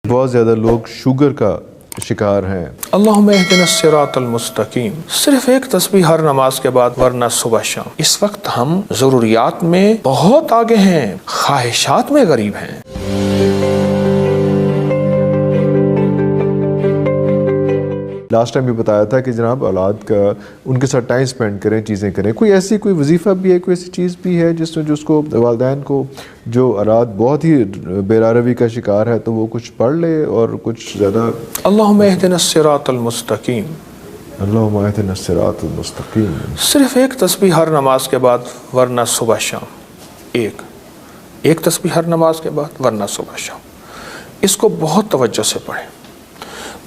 بہت زیادہ لوگ شوگر کا شکار ہیں۔ اللہم اہدنا الصراط المستقیم صرف ایک تسبیح ہر نماز کے بعد ورنہ صبح شام۔ اس وقت ہم ضروریات میں بہت آگے ہیں، خواہشات میں غریب ہیں۔ لاسٹ ٹائم بھی بتایا تھا کہ جناب اولاد کا ان کے ساتھ ٹائم سپینڈ کریں، چیزیں کریں۔ کوئی ایسی کوئی وظیفہ بھی ہے، کوئی ایسی چیز بھی ہے جس میں کو والدین کو جو اولاد بہت ہی بے کا شکار ہے تو وہ کچھ پڑھ لے اور کچھ زیادہ؟ اللہم اہدنا الصراط المستقیم، اللہم اہدنا الصراط المستقیم، صرف ایک تسبیح ہر نماز کے بعد ورنہ صبح شام۔ ایک تسبیح ہر نماز کے بعد ورنہ صبح شام، اس کو بہت توجہ سے پڑھیں۔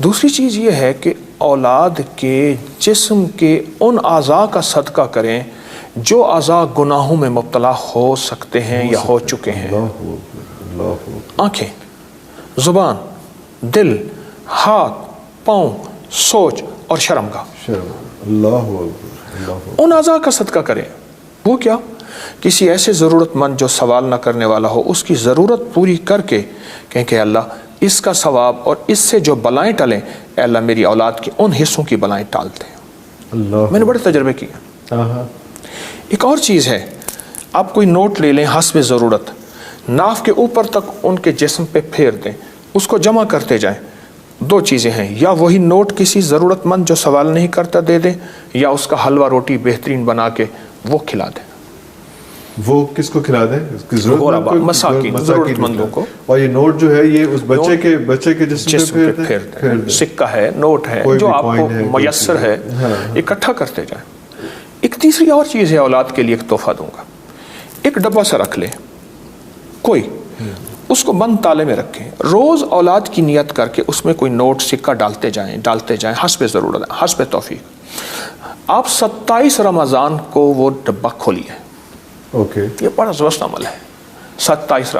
دوسری چیز یہ ہے کہ اولاد کے جسم کے ان اعضاء کا صدقہ کریں جو اعضاء گناہوں میں مبتلا ہو سکتے ہیں یا ہو چکے ہیں۔ آنکھیں، زبان، دل، ہاتھ، پاؤں، سوچ اور شرمگاہ، ان اعضاء کا صدقہ کریں۔ وہ کیا؟ کسی ایسے ضرورت مند جو سوال نہ کرنے والا ہو، اس کی ضرورت پوری کر کے کہیں کہ اللہ اس کا ثواب اور اس سے جو بلائیں ٹلیں، اے اللہ میری اولاد کے ان حصوں کی بلائیں ٹال دیں۔ میں نے بڑے تجربے کیے۔ ایک اور چیز ہے، آپ کوئی نوٹ لے لیں حسب ضرورت، ناف کے اوپر تک ان کے جسم پہ پھیر دیں، اس کو جمع کرتے جائیں۔ دو چیزیں ہیں، یا وہی نوٹ کسی ضرورت مند جو سوال نہیں کرتا دے دیں، یا اس کا حلوہ روٹی بہترین بنا کے وہ کھلا دیں۔ وہ کس کو کھلا دیں؟ مساکین، ضرورت مندوں کو۔ اور یہ نوٹ جو ہے یہ اس بچے کے جسم پہ پھیر دیں۔ سکہ ہے، نوٹ ہے، جو آپ کو میسر ہے اکٹھا کرتے جائیں۔ ایک تیسری اور چیز ہے، اولاد کے لیے ایک تحفہ دوں گا۔ ایک ڈبہ سا رکھ لیں کوئی، اس کو بند تالے میں رکھیں، روز اولاد کی نیت کر کے اس میں کوئی نوٹ سکہ ڈالتے جائیں حسب ضرورت، حسب توفیق۔ آپ 27 رمضان کو وہ ڈبہ کھولیے۔ یہ بڑا زبردست عمل ہے۔ 27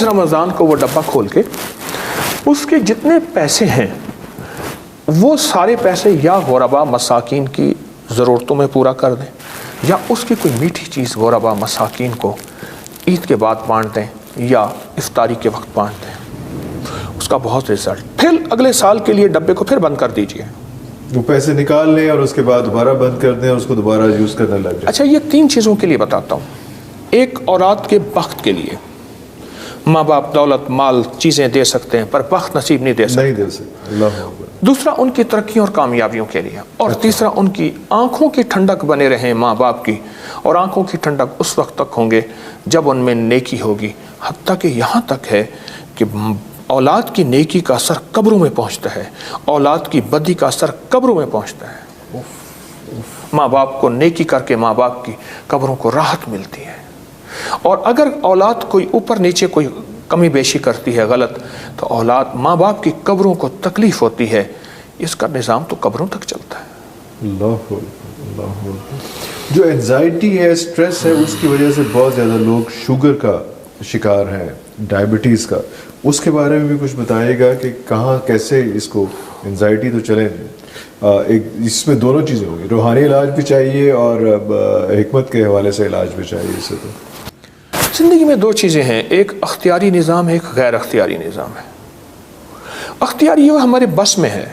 رمضان کو وہ ڈبہ کھول کے اس کے جتنے پیسے ہیں وہ سارے پیسے یا غربا مساکین کی ضرورتوں میں پورا کر دیں، یا اس کی کوئی میٹھی چیز غربا مساکین کو عید کے بعد بانٹ دیں یا افطاری کے وقت بانٹ دیں۔ اس کا بہت رزلٹ۔ پھر اگلے سال کے لیے ڈبے کو پھر بند کر دیجئے۔ وہ پیسے نکال لیں اور اس کے بعد دوبارہ بند کر دیں اور اس کو دوبارہ یوز کرنے لگ جائیں۔ اچھا، یہ 3 چیزوں کے لیے بتاتا ہوں۔ ایک، اولاد کے بخت کے لیے۔ ماں باپ دولت، مال، چیزیں دے سکتے ہیں پر بخت نصیب نہیں دے سکتے۔ دوسرا، ان کی ترقی اور کامیابیوں کے لیے۔ اور تیسرا، ان کی آنکھوں کی ٹھنڈک بنے رہیں ماں باپ کی، اور آنکھوں کی ٹھنڈک اس وقت تک ہوں گے جب ان میں نیکی ہوگی، حتیٰ کہ یہاں تک ہے کہ اولاد کی نیکی کا اثر قبروں میں پہنچتا ہے، اولاد کی بدی کا اثر قبروں میں پہنچتا ہے۔ ماں باپ کو نیکی کر کے ماں باپ کی قبروں کو راحت ملتی ہے، اور اگر اولاد کوئی اوپر نیچے کوئی کمی بیشی کرتی ہے غلط، تو اولاد ماں باپ کی قبروں کو تکلیف ہوتی ہے۔ اس کا نظام تو قبروں تک چلتا ہے۔ اللہ جو اینزائٹی ہے، سٹریس ہے، اس کی وجہ سے بہت زیادہ لوگ شوگر کا شکار ہیں، ڈائبٹیز کا۔ اس کے بارے میں بھی کچھ بتائے گا کہ کہاں کیسے اس کو، اینزائٹی تو چلیں ایک، اس میں دونوں چیزیں ہوں گی، روحانی علاج بھی چاہیے اور حکمت کے حوالے سے علاج بھی چاہیے۔ اسے تو زندگی میں 2 چیزیں ہیں، ایک اختیاری نظام ہے، ایک غیر اختیاری نظام ہے۔ اختیاری وہ ہمارے بس میں ہے۔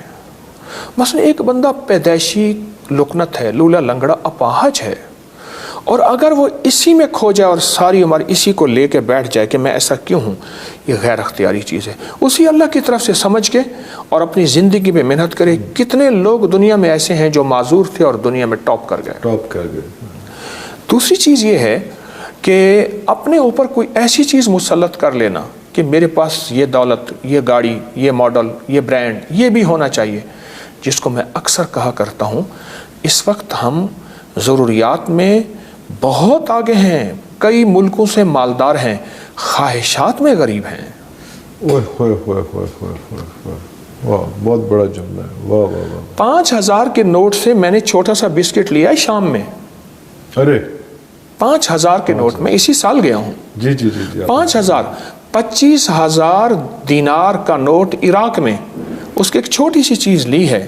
مثلا ایک بندہ پیدائشی لکنت ہے، لولا لنگڑا اپاہج ہے، اور اگر وہ اسی میں کھو جائے اور ساری عمر اسی کو لے کے بیٹھ جائے کہ میں ایسا کیوں ہوں، یہ غیر اختیاری چیز ہے۔ اسی اللہ کی طرف سے سمجھ کے اور اپنی زندگی میں محنت کرے۔ کتنے لوگ دنیا میں ایسے ہیں جو معذور تھے اور دنیا میں ٹاپ کر گئے۔ دوسری چیز یہ ہے کہ اپنے اوپر کوئی ایسی چیز مسلط کر لینا کہ میرے پاس یہ دولت، یہ گاڑی، یہ ماڈل، یہ برانڈ، یہ بھی ہونا چاہیے، جس کو میں اکثر کہا کرتا ہوں، اس وقت ہم ضروریات میں بہت آگے ہیں، کئی ملکوں سے مالدار ہیں، خواہشات میں غریب ہیں۔ بہت بڑا جملہ ہے۔ 5000 کے نوٹ سے میں نے چھوٹا سا بسکٹ لیا ہے شام میں۔ ارے 5000 کے نوٹ میں اسی سال گیا ہوں۔ جی 5000، 25,000 دینار کا نوٹ عراق میں، اس کی ایک چھوٹی سی چیز لی ہے۔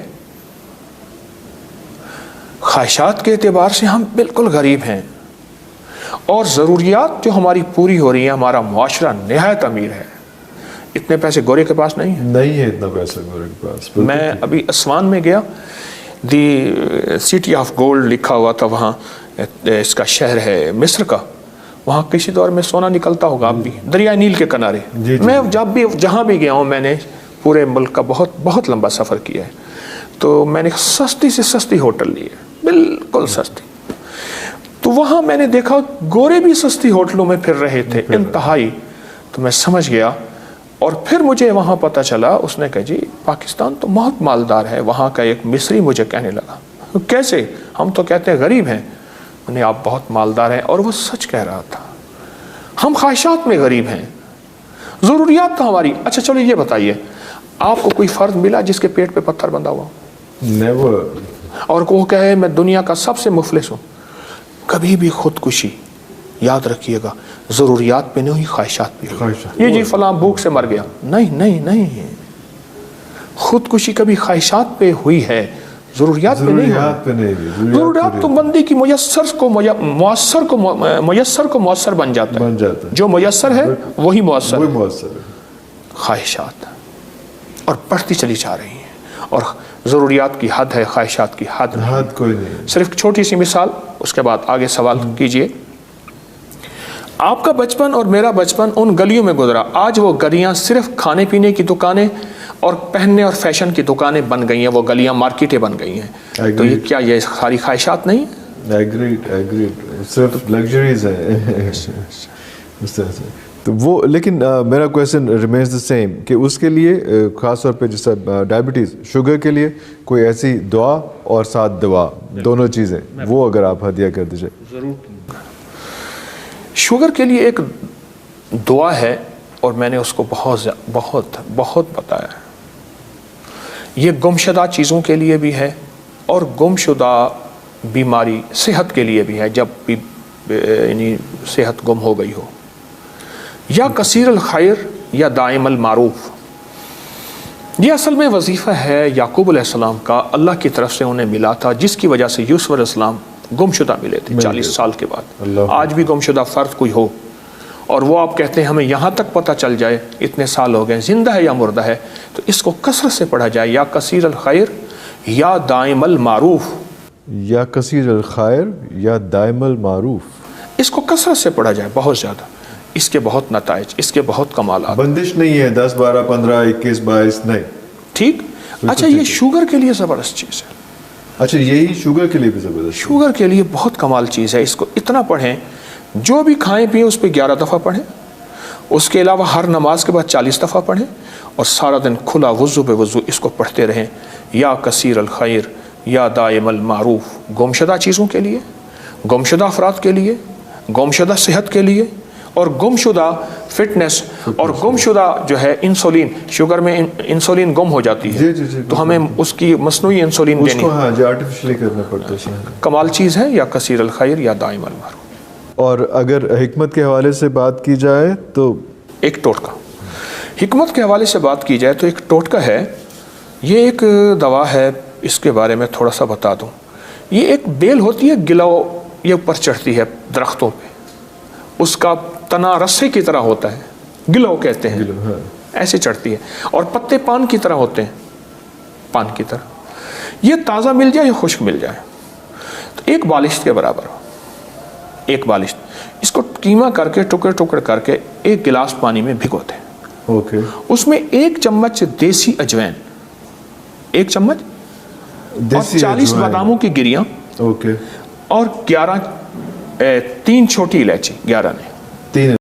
خواہشات کے اعتبار سے ہم بالکل غریب ہیں، اور ضروریات جو ہماری پوری ہو رہی ہیں، ہمارا معاشرہ نہایت امیر ہے۔ اتنے پیسے گورے کے پاس نہیں ہیں. نہیں ہے اتنا پیسہ گورے کے پاس. میں ابھی اسوان میں گیا, دی سٹی آف گولڈ لکھا ہوا تھا وہاں, اس کا شہر ہے مصر کا. وہاں کسی دور میں سونا نکلتا ہوگا اب بھی, دریائے نیل کے کنارے. میں جب بھی جہاں بھی گیا ہوں, میں نے پورے ملک کا بہت بہت لمبا سفر کیا ہے, تو میں نے سستی سے سستی ہوٹل لی ہے, بالکل سستی. تو وہاں میں نے دیکھا گورے بھی سستی ہوٹلوں میں پھر رہے تھے انتہائی. تو میں سمجھ گیا, اور پھر مجھے وہاں پتہ چلا, اس نے کہا جی پاکستان تو بہت مالدار ہے. وہاں کا ایک مصری مجھے کہنے لگا, کیسے, ہم تو کہتے ہیں غریب ہیں. انہیں آپ بہت مالدار ہیں, اور وہ سچ کہہ رہا تھا. ہم خواہشات میں غریب ہیں, ضروریات تو ہماری. اچھا چلو یہ بتائیے, آپ کو کوئی فرد ملا جس کے پیٹ پہ پتھر بندھا ہوا؟ نیور. اور وہ کہے میں دنیا کا سب سے مفلس ہوں. کبھی بھی خودکشی, یاد رکھیے گا, ضروریات پہ نہیں ہوئی, خواہشات پہ ہوئی. یہ جی فلاں بھوک سے مر گیا, نہیں نہیں نہیں, خودکشی کبھی خواہشات پہ ہوئی ہے, ضروریات پہ نہیں ہوئی. ضروریات تو بندے کی میسر کو مؤثر بن جاتا ہے. جو میسر ہے وہی مؤثر ہے. خواہشات اور بڑھتی چلی جا رہی ہیں, اور ضروریات کی حد ہے, خواہشات کی حد کوئی نہیں. صرف چھوٹی سی مثال, اس کے بعد آگے سوال کیجئے. آپ کا بچپن اور میرا بچپن ان گلیوں میں گزرا. آج وہ گلیاں صرف کھانے پینے کی دکانیں اور پہننے اور فیشن کی دکانیں بن گئی ہیں. وہ گلیاں مارکیٹیں بن گئی ہیں. تو یہ کیا یہ ساری خواہشات نہیں ہیں؟ ایگریڈ, صرف لگژریز ہیں. تو وہ, لیکن میرا کویشچن ریمینز دا سیم کہ اس کے لیے خاص طور پہ جیسا ڈائبٹیز, شوگر کے لیے کوئی ایسی دعا اور ساتھ دوا, دونوں چیزیں, وہ اگر آپ ہدیہ کر دیجئے. ضرور. شوگر کے لیے ایک دعا ہے, اور میں نے اس کو بہت بتایا ہے. یہ گمشدہ چیزوں کے لیے بھی ہے, اور گمشدہ بیماری صحت کے لیے بھی ہے, جب بھی یعنی صحت گم ہو گئی ہو. یا کثیر الخیر یا دائم المعروف. یہ اصل میں وظیفہ ہے یعقوب علیہ السلام کا, اللہ کی طرف سے انہیں ملا تھا, جس کی وجہ سے یوسف علیہ السلام گمشدہ ملے تھے 40 سال کے بعد. آج بھی گمشدہ فرد کوئی ہو, اور وہ آپ کہتے ہیں ہمیں یہاں تک پتہ چل جائے اتنے سال ہو گئے, زندہ ہے یا مردہ ہے, تو اس کو کثرت سے پڑھا جائے, یا کثیر الخیر یا دائم المعروف. یا کثیر الخیر یا دائم المعروف, اس کو کثرت سے پڑھا جائے, بہت زیادہ. اس کے بہت نتائج, اس کے بہت کمالات. بندش نہیں ہے 10 12 15 21 22 نہیں. ٹھیک. اچھا یہ شوگر کے لیے زبردست چیز ہے. اچھا یہی شوگر کے لیے بھی زبردست, شوگر کے لیے بہت کمال چیز ہے. اس کو اتنا پڑھیں, جو بھی کھائیں پئیں اس پہ 11 دفعہ پڑھیں. اس کے علاوہ ہر نماز کے بعد 40 دفعہ پڑھیں, اور سارا دن کھلا وضو بے وضو اس کو پڑھتے رہیں. یا کثیر الخیر یا دائم المعروف. گمشدہ چیزوں کے لیے, گمشدہ افراد کے لیے, گمشدہ صحت کے لیے, اور گمشدہ فٹنس, اور گمشدہ جو ہے انسولین. شوگر میں انسولین گم ہو جاتی ہے, تو ہمیں اس کی مصنوعی انسولین دینی ہے, جو آرٹیفیشلی کرنا پڑتا ہے. کمال چیز ہے یا کثیر الخیر یا دائم المعروف. اور اگر حکمت کے حوالے سے بات کی جائے تو ایک ٹوٹکا. حکمت کے حوالے سے بات کی جائے تو ایک ٹوٹکا ہے. یہ ایک دوا ہے, اس کے بارے میں تھوڑا سا بتا دوں. یہ ایک بیل ہوتی ہے, گلو یہ اوپر چڑھتی ہے درختوں پہ, اس کا تنا رسے کی طرح ہوتا ہے, گلو کہتے ہیں, ایسے چڑھتی ہے, اور پتے پان کی طرح ہوتے ہیں, پان کی طرح. یہ تازہ مل جائے یا خشک مل جائے تو ایک بالشت کے برابر ہو. ایک بالشت, اس کو قیمہ کر کے ٹکڑے ٹکڑے کر کے ایک گلاس پانی میں بھگوتے ہیں. اس میں 1 چمچ دیسی اجوائن, 1 چمچ, اور 40 باداموں کی گریاں, اور 3 چھوٹی الائچی, 11 نے.